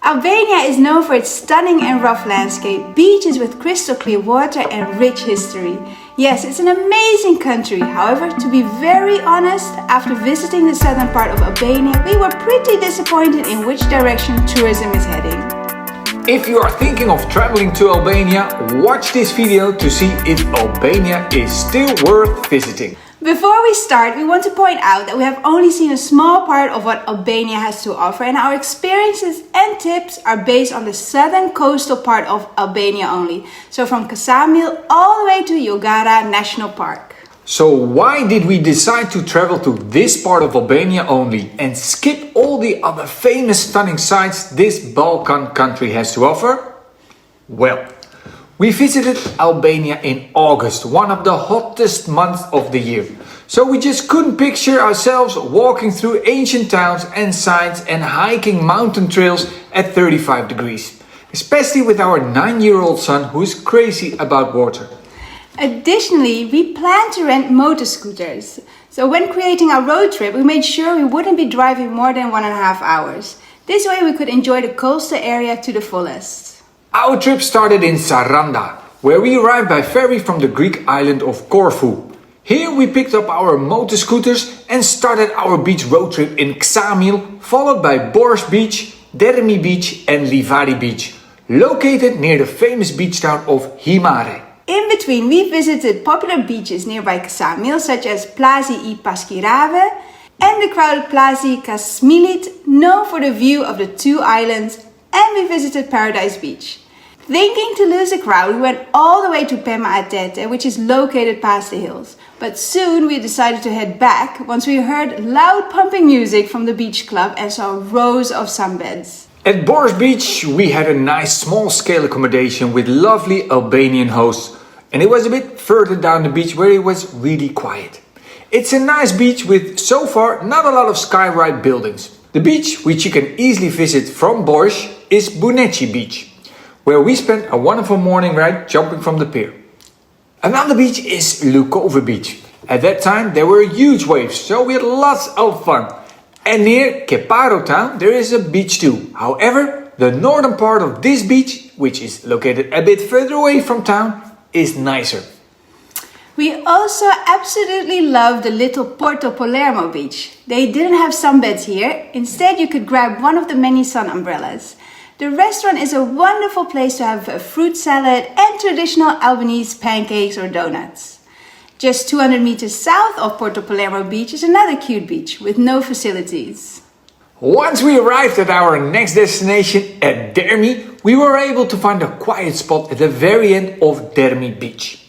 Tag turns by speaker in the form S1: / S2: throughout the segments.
S1: Albania is known for its stunning and rough landscape, beaches with crystal clear water and rich history. Yes, it's an amazing country. However, to be very honest, after visiting the southern part of Albania, we were pretty disappointed in which direction tourism is heading.
S2: If you are thinking of traveling to Albania, watch this video to see if Albania is still worth visiting.
S1: Before we start, we want to point out that we have only seen a small part of what Albania has to offer, and our experiences and tips are based on the southern coastal part of Albania only. So from Ksamil all the way to Llogara National Park.
S2: So why did we decide to travel to this part of Albania only and skip all the other famous stunning sights this Balkan country has to offer? Well, we visited Albania in August, one of the hottest months of the year. So we just couldn't picture ourselves walking through ancient towns and sites and hiking mountain trails at 35 degrees. Especially with our 9-year-old son who is crazy about water.
S1: Additionally, we planned to rent motor scooters. So when creating our road trip, we made sure we wouldn't be driving more than 1.5 hours. This way we could enjoy the coastal area to the fullest.
S2: Our trip started in Saranda, where we arrived by ferry from the Greek island of Corfu. Here we picked up our motor scooters and started our beach road trip in Ksamil, followed by Borš Beach, Gjipe Beach and Livadhi Beach, located near the famous beach town of Himare.
S1: In between, we visited popular beaches nearby Ksamil, such as Plaži I Paskirave and the crowded Plaži Kasmilit, known for the view of the two islands, and we visited Paradise Beach. Thinking to lose a crowd, we went all the way to Pema Atete, which is located past the hills. But soon we decided to head back once we heard loud pumping music from the beach club and saw rows of sunbeds.
S2: At Borš Beach we had a nice small-scale accommodation with lovely Albanian hosts, and it was a bit further down the beach where it was really quiet. It's a nice beach with so far not a lot of skyride buildings. The beach, which you can easily visit from Borš, is Buneci Beach, where we spent a wonderful morning ride jumping from the pier. Another beach is Lukova Beach. At that time there were huge waves, so we had lots of fun. And near Keparo town there is a beach too. However, the northern part of this beach, which is located a bit further away from town, is nicer.
S1: We also absolutely loved the little Porto Palermo beach. They didn't have sunbeds here. Instead, you could grab one of the many sun umbrellas. The restaurant is a wonderful place to have a fruit salad and traditional Albanese pancakes or donuts. Just 200 meters south of Porto Palermo Beach is another cute beach with no facilities.
S2: Once we arrived at our next destination at Dermi, we were able to find a quiet spot at the very end of Dermi Beach.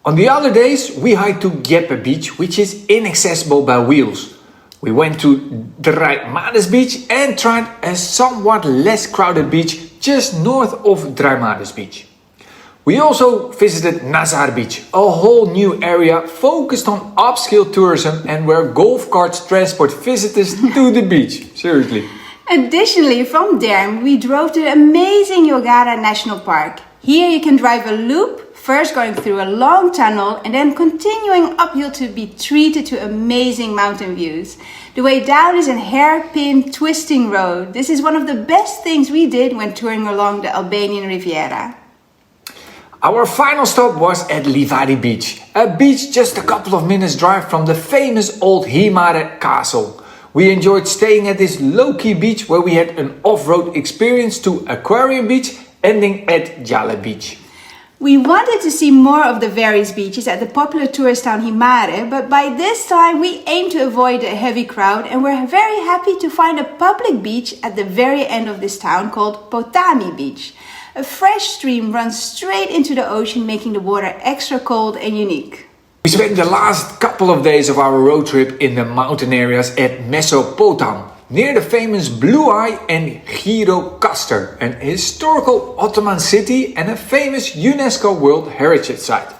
S2: On the other days, we hiked to Gjipe Beach, which is inaccessible by wheels. We went to Draimades Beach and tried a somewhat less crowded beach just north of Draimades Beach. We also visited Nazar Beach, a whole new area focused on upscale tourism and where golf carts transport visitors to the beach. Seriously.
S1: Additionally, from Derm, we drove to the amazing Llogara National Park. Here you can drive a loop, first going through a long tunnel and then continuing uphill to be treated to amazing mountain views. The way down is a hairpin twisting road. This is one of the best things we did when touring along the Albanian Riviera.
S2: Our final stop was at Livadhi Beach, a beach just a couple of minutes drive from the famous old Himare castle. We enjoyed staying at this low-key beach where we had an off-road experience to Aquarium Beach, ending at Gjipe Beach.
S1: We wanted to see more of the various beaches at the popular tourist town Himare, but by this time we aimed to avoid a heavy crowd and we're very happy to find a public beach at the very end of this town called Potami Beach. A fresh stream runs straight into the ocean, making the water extra cold and unique.
S2: We spent the last couple of days of our road trip in the mountain areas at Mesopotam, near the famous Blue Eye and Gyrokaster, an historical Ottoman city and a famous UNESCO World Heritage Site.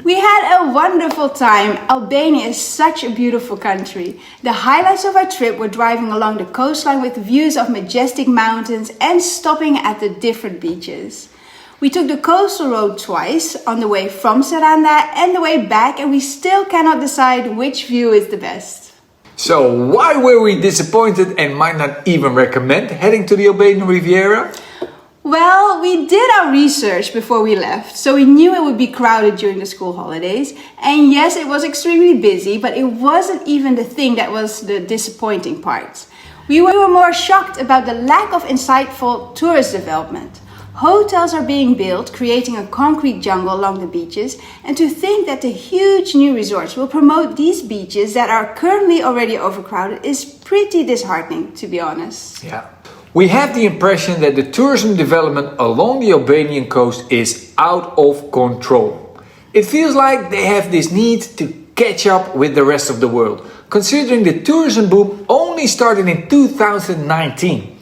S1: We had a wonderful time. Albania is such a beautiful country. The highlights of our trip were driving along the coastline with views of majestic mountains and stopping at the different beaches. We took the coastal road twice, on the way from Saranda and the way back, and we still cannot decide which view is the best.
S2: So why were we disappointed and might not even recommend heading to the Albanian Riviera?
S1: Well, we did our research before we left, so we knew it would be crowded during the school holidays. And yes, it was extremely busy, but it wasn't even the thing that was the disappointing part. We were more shocked about the lack of insightful tourist development. Hotels are being built, creating a concrete jungle along the beaches, and to think that the huge new resorts will promote these beaches that are currently already overcrowded is pretty disheartening, to be honest.
S2: Yeah. We have the impression that the tourism development along the Albanian coast is out of control. It feels like they have this need to catch up with the rest of the world, considering the tourism boom only started in 2019.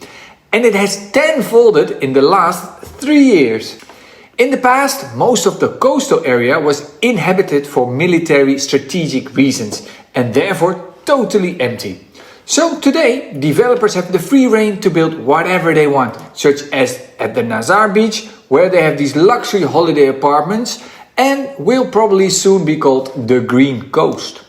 S2: And it has tenfolded in the last 3 years. In the past, most of the coastal area was inhabited for military strategic reasons and therefore totally empty. So today, developers have the free rein to build whatever they want, such as at the Nazar Beach, where they have these luxury holiday apartments and will probably soon be called the Green Coast.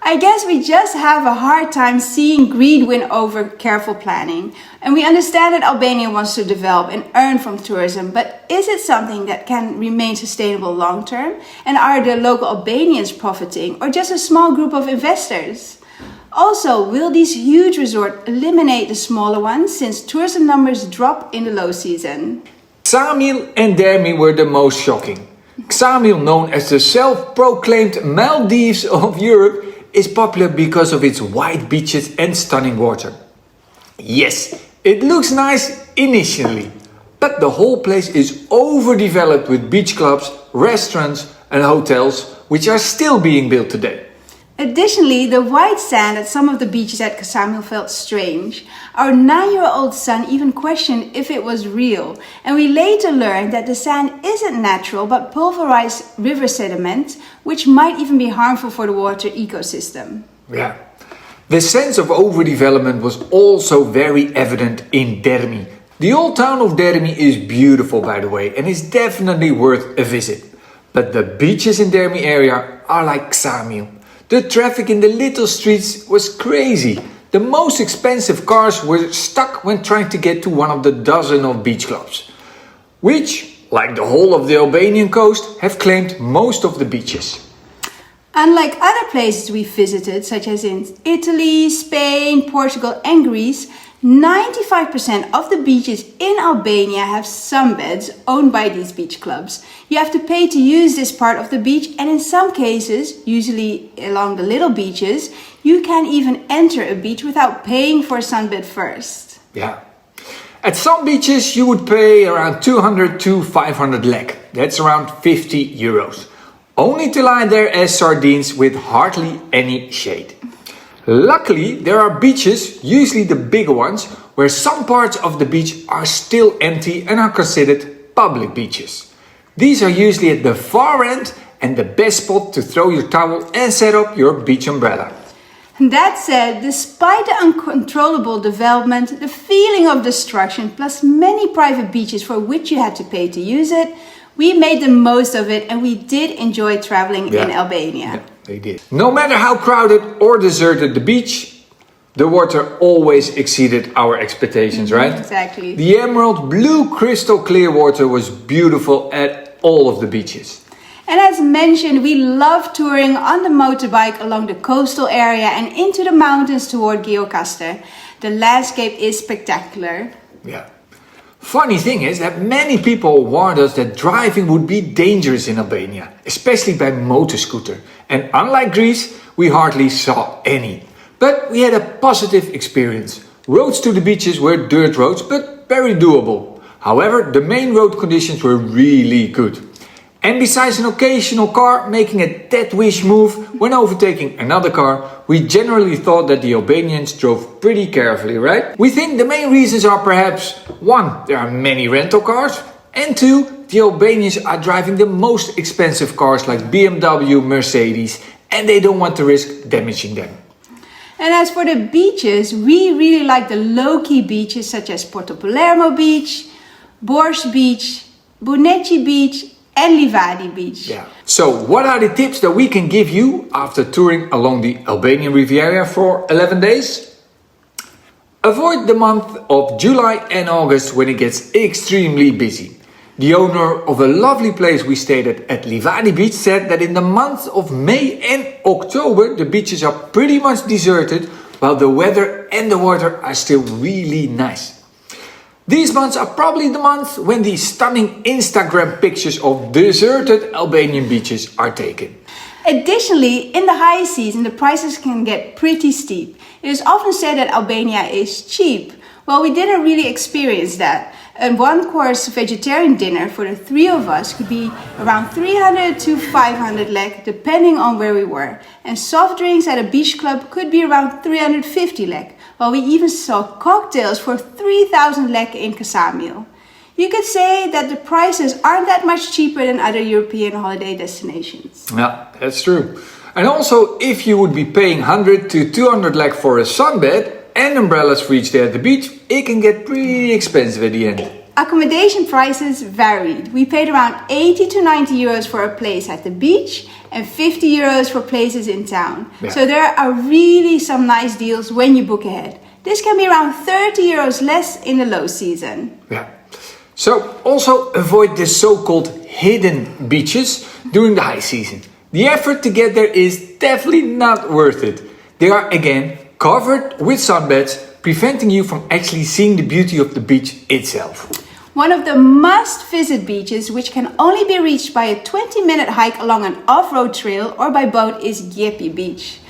S1: I guess we just have a hard time seeing greed win over careful planning. And we understand that Albania wants to develop and earn from tourism, but is it something that can remain sustainable long term? And are the local Albanians profiting, or just a small group of investors? Also, will these huge resorts eliminate the smaller ones since tourism numbers drop in the low season?
S2: Ksamil and Dermi were the most shocking. Ksamil, known as the self-proclaimed Maldives of Europe, is popular because of its white beaches and stunning water. Yes, it looks nice initially, but the whole place is overdeveloped with beach clubs, restaurants and hotels, which are still being built today.
S1: Additionally, the white sand at some of the beaches at Ksamil felt strange. Our 9-year-old son even questioned if it was real, and we later learned that the sand isn't natural but pulverized river sediment, which might even be harmful for the water ecosystem.
S2: Yeah. The sense of overdevelopment was also very evident in Dermi. The old town of Dermi is beautiful, by the way, and is definitely worth a visit. But the beaches in Dermi area are like Ksamil. The traffic in the little streets was crazy. The most expensive cars were stuck when trying to get to one of the dozen of beach clubs, which, like the whole of the Albanian coast, have claimed most of the beaches.
S1: Unlike other places we visited, such as in Italy, Spain, Portugal and Greece, 95% of the beaches in Albania have sunbeds owned by these beach clubs. You have to pay to use this part of the beach, and in some cases, usually along the little beaches, you can even enter a beach without paying for a sunbed first.
S2: Yeah. At some beaches you would pay around 200 to 500 lek. That's around 50 euros. Only to lie there as sardines with hardly any shade. Luckily, there are beaches, usually the bigger ones, where some parts of the beach are still empty and are considered public beaches. These are usually at the far end and the best spot to throw your towel and set up your beach umbrella.
S1: That said, despite the uncontrollable development, the feeling of destruction, plus many private beaches for which you had to pay to use it, we made the most of it and we did enjoy traveling in Albania.
S2: Yeah, they did. No matter how crowded or deserted the beach, the water always exceeded our expectations, right?
S1: Exactly.
S2: The emerald blue crystal clear water was beautiful at all of the beaches.
S1: And as mentioned, we love touring on the motorbike along the coastal area and into the mountains toward Gjiokaster. The landscape is spectacular.
S2: Yeah. Funny thing is that many people warned us that driving would be dangerous in Albania, especially by motor scooter. And unlike Greece, we hardly saw any. But we had a positive experience. Roads to the beaches were dirt roads, but very doable. However, the main road conditions were really good. And besides an occasional car making a death-wish move when overtaking another car, we generally thought that the Albanians drove pretty carefully, right? We think the main reasons are perhaps 1. There are many rental cars, and 2. The Albanians are driving the most expensive cars like BMW, Mercedes, and they don't want to risk damaging them.
S1: And as for the beaches, we really like the low-key beaches such as Porto Palermo Beach, Borș Beach, Buneci Beach, and Livadhi Beach.
S2: Yeah. So what are the tips that we can give you after touring along the Albanian Riviera for 11 days? Avoid the month of July and August when it gets extremely busy. The owner of a lovely place we stayed at Livadhi Beach said that in the months of May and October the beaches are pretty much deserted while the weather and the water are still really nice. These months are probably the months when the stunning Instagram pictures of deserted Albanian beaches are taken.
S1: Additionally, in the high season, the prices can get pretty steep. It is often said that Albania is cheap. Well, we didn't really experience that. A one-course vegetarian dinner for the three of us could be around 300 to 500 lek, depending on where we were. And soft drinks at a beach club could be around 350 lek, while we even saw cocktails for 3,000 lek in Ksamil. You could say that the prices aren't that much cheaper than other European holiday destinations.
S2: Yeah, that's true. And also, if you would be paying 100 to 200 lek for a sunbed and umbrellas for each day at the beach, it can get pretty expensive at the end.
S1: Accommodation prices varied. We paid around 80 to 90 euros for a place at the beach and 50 euros for places in town.
S2: Yeah.
S1: So there are really some nice deals when you book ahead. This can be around 30 euros less in the low season.
S2: Yeah. So also avoid the so-called hidden beaches during the high season. The effort to get there is definitely not worth it. They are again covered with sunbeds, preventing you from actually seeing the beauty of the beach itself.
S1: One of the must-visit beaches, which can only be reached by a 20-minute hike along an off-road trail or by boat, is Gjipe Beach.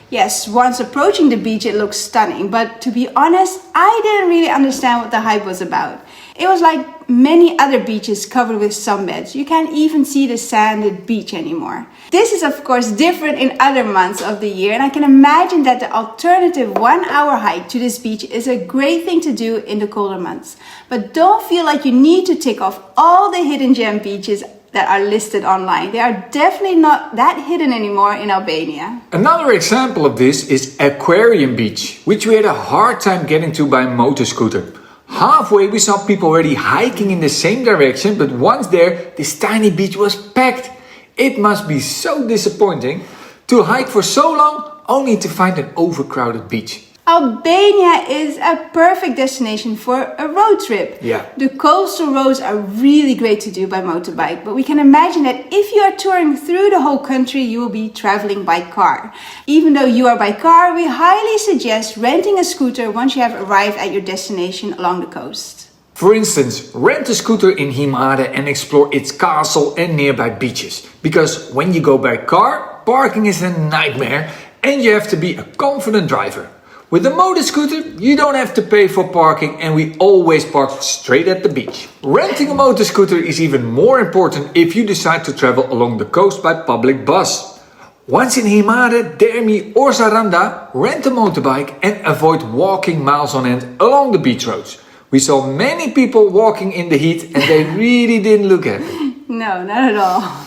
S1: Yes, once approaching the beach it looks stunning, but to be honest, I didn't really understand what the hype was about. It was like many other beaches covered with sunbeds. You can't even see the sanded beach anymore. This is of course different in other months of the year, and I can imagine that the alternative 1-hour hike to this beach is a great thing to do in the colder months. But don't feel like you need to tick off all the hidden gem beaches that are listed online. They are definitely not that hidden anymore in Albania.
S2: Another example of this is Aquarium Beach, which we had a hard time getting to by motor scooter. Halfway we saw people already hiking in the same direction, but once there, this tiny beach was packed. It must be so disappointing to hike for so long only to find an overcrowded beach.
S1: Albania is a perfect destination for a road trip.
S2: Yeah.
S1: The coastal roads are really great to do by motorbike, but we can imagine that if you are touring through the whole country, you will be traveling by car. Even though you are by car, we highly suggest renting a scooter once you have arrived at your destination along the coast.
S2: For instance, rent a scooter in Himare and explore its castle and nearby beaches. Because when you go by car, parking is a nightmare and you have to be a confident driver. With a motor scooter, you don't have to pay for parking and we always park straight at the beach. Renting a motor scooter is even more important if you decide to travel along the coast by public bus. Once in Himare, Dermi or Saranda, rent a motorbike and avoid walking miles on end along the beach roads. We saw many people walking in the heat and they really didn't look happy.
S1: No, not at all.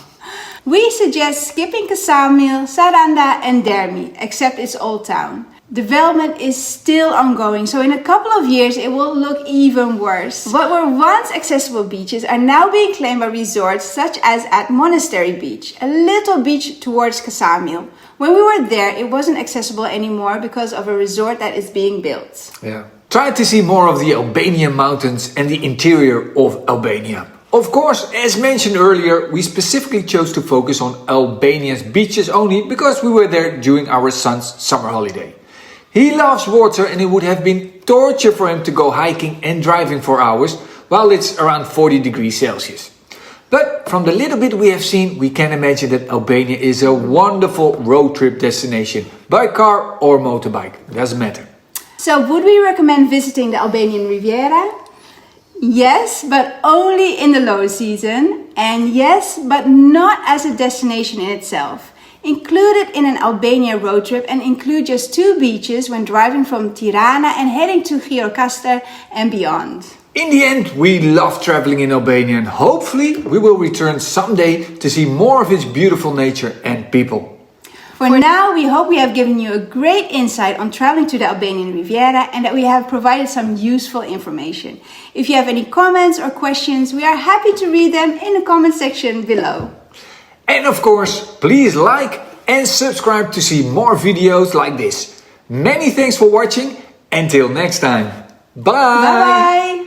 S1: We suggest skipping Ksamil, Saranda and Dermi, except its old town. Development is still ongoing, so in a couple of years it will look even worse. What were once accessible beaches are now being claimed by resorts such as at Monastery Beach, a little beach towards Ksamil. When we were there, it wasn't accessible anymore because of a resort that is being built.
S2: Yeah. Try to see more of the Albanian mountains and the interior of Albania. Of course, as mentioned earlier, we specifically chose to focus on Albania's beaches only because we were there during our son's summer holiday. He loves water and it would have been torture for him to go hiking and driving for hours while it's around 40 degrees Celsius. But from the little bit we have seen, we can imagine that Albania is a wonderful road trip destination by car or motorbike, doesn't matter.
S1: So would we recommend visiting the Albanian Riviera? Yes, but only in the low season, and yes, but not as a destination in itself. Include it in an Albania road trip and include just 2 beaches when driving from Tirana and heading to Gjirokastër and beyond.
S2: In the end, we love traveling in Albania and hopefully we will return someday to see more of its beautiful nature and people.
S1: For now, we hope we have given you a great insight on traveling to the Albanian Riviera and that we have provided some useful information. If you have any comments or questions, we are happy to read them in the comment section below.
S2: And of course, please like and subscribe to see more videos like this. Many thanks for watching. Until next time. Bye!
S1: Bye-bye!